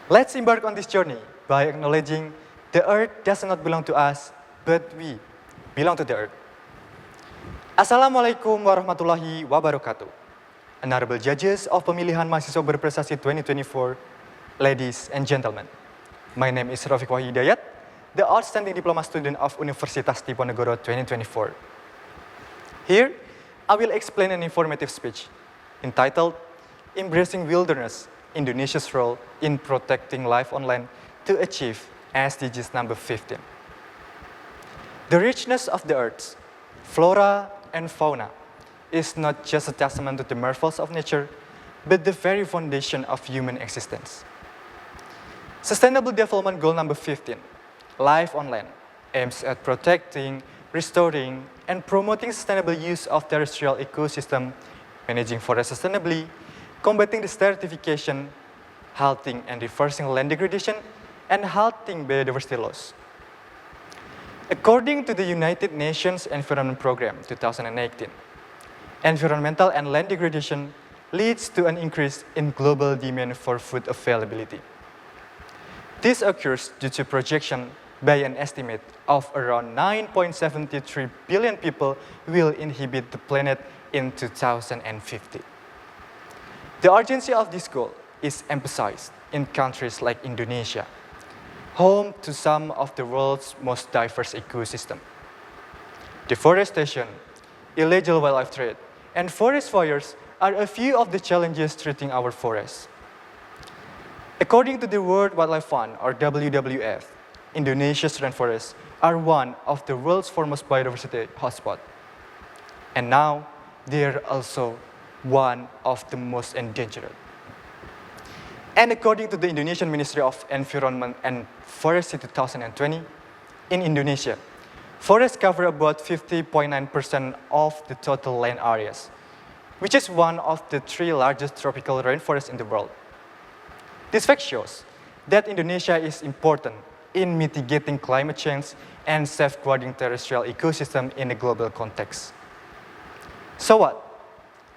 Let's embark on this journey by acknowledging the earth does not belong to us, but we belong to the earth. Assalamualaikum warahmatullahi wabarakatuh. Honorable judges of Pemilihan Mahasiswa Berprestasi 2024, ladies and gentlemen. My name is Rafiq Wahyu Hidayat, the outstanding diploma student of Universitas Diponegoro 2024. Here, I will explain an informative speech entitled Embracing Wilderness, Indonesia's Role in Protecting Life on Land to Achieve SDGs number 15. The richness of the earth, flora and fauna, is not just a testament to the marvels of nature, but the very foundation of human existence. Sustainable Development Goal number 15, Life on Land, aims at protecting, restoring, and promoting sustainable use of terrestrial ecosystem, managing forests sustainably, combating desertification, halting and reversing land degradation, and halting biodiversity loss. According to the United Nations Environment Programme 2018, environmental and land degradation leads to an increase in global demand for food availability. This occurs due to projection by an estimate of around 9.73 billion people will inhabit the planet in 2050. The urgency of this goal is emphasized in countries like Indonesia, home to some of the world's most diverse ecosystems. Deforestation, illegal wildlife trade, and forest fires are a few of the challenges threatening our forests. According to the World Wildlife Fund, or WWF, Indonesia's rainforests are one of the world's foremost biodiversity hotspots. And now, they are also one of the most endangered. And according to the Indonesian Ministry of Environment and Forestry 2020, in Indonesia, forests cover about 50.9% of the total land areas, which is one of the 3 largest tropical rainforests in the world. This fact shows that Indonesia is important in mitigating climate change and safeguarding terrestrial ecosystem in a global context. So what?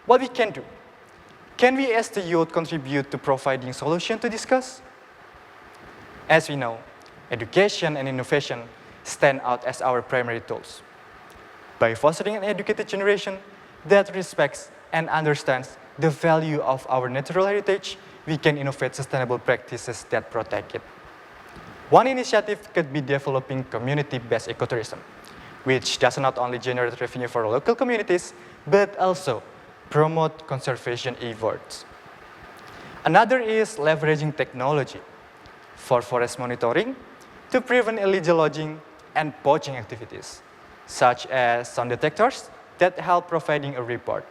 What we can do? Can we as the youth contribute to providing solutions to discuss? As we know, education and innovation stand out as our primary tools. By fostering an educated generation that respects and understands the value of our natural heritage, we can innovate sustainable practices that protect it. One initiative could be developing community-based ecotourism, which does not only generate revenue for local communities, but also promote conservation efforts. Another is leveraging technology for forest monitoring to prevent illegal logging and poaching activities, such as sound detectors that help providing a report.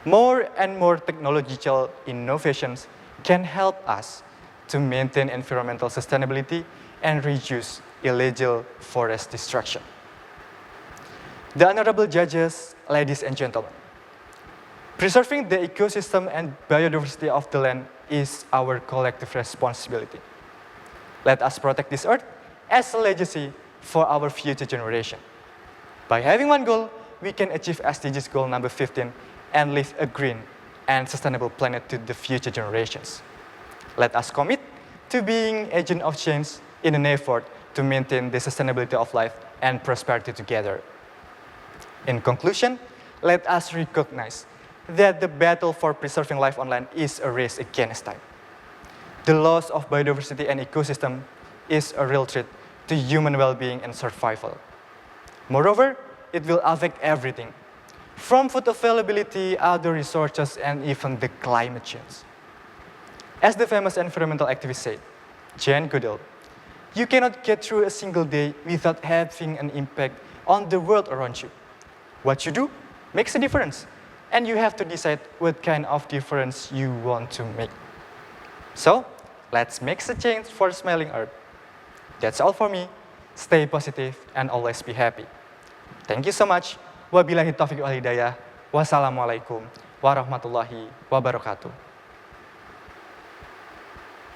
More and more technological innovations can help us to maintain environmental sustainability and reduce illegal forest destruction. The honorable judges, ladies and gentlemen, preserving the ecosystem and biodiversity of the land is our collective responsibility. Let us protect this earth as a legacy for our future generation. By having one goal, we can achieve SDGs goal number 15 and leave a green and sustainable planet to the future generations. Let us commit to being agent of change in an effort to maintain the sustainability of life and prosperity together. In conclusion, let us recognize that the battle for preserving life on land is a race against time. The loss of biodiversity and ecosystem is a real threat to human well-being and survival. Moreover, it will affect everything, from food availability, other resources, and even the climate change. As the famous environmental activist said, Jane Goodall, you cannot get through a single day without having an impact on the world around you. What you do makes a difference, and you have to decide what kind of difference you want to make. So, let's make a change for smiling earth. That's all for me. Stay positive and always be happy. Thank you so much. Wabillahi taufiq wal hidayah. Wassalamualaikum warahmatullahi wabarakatuh.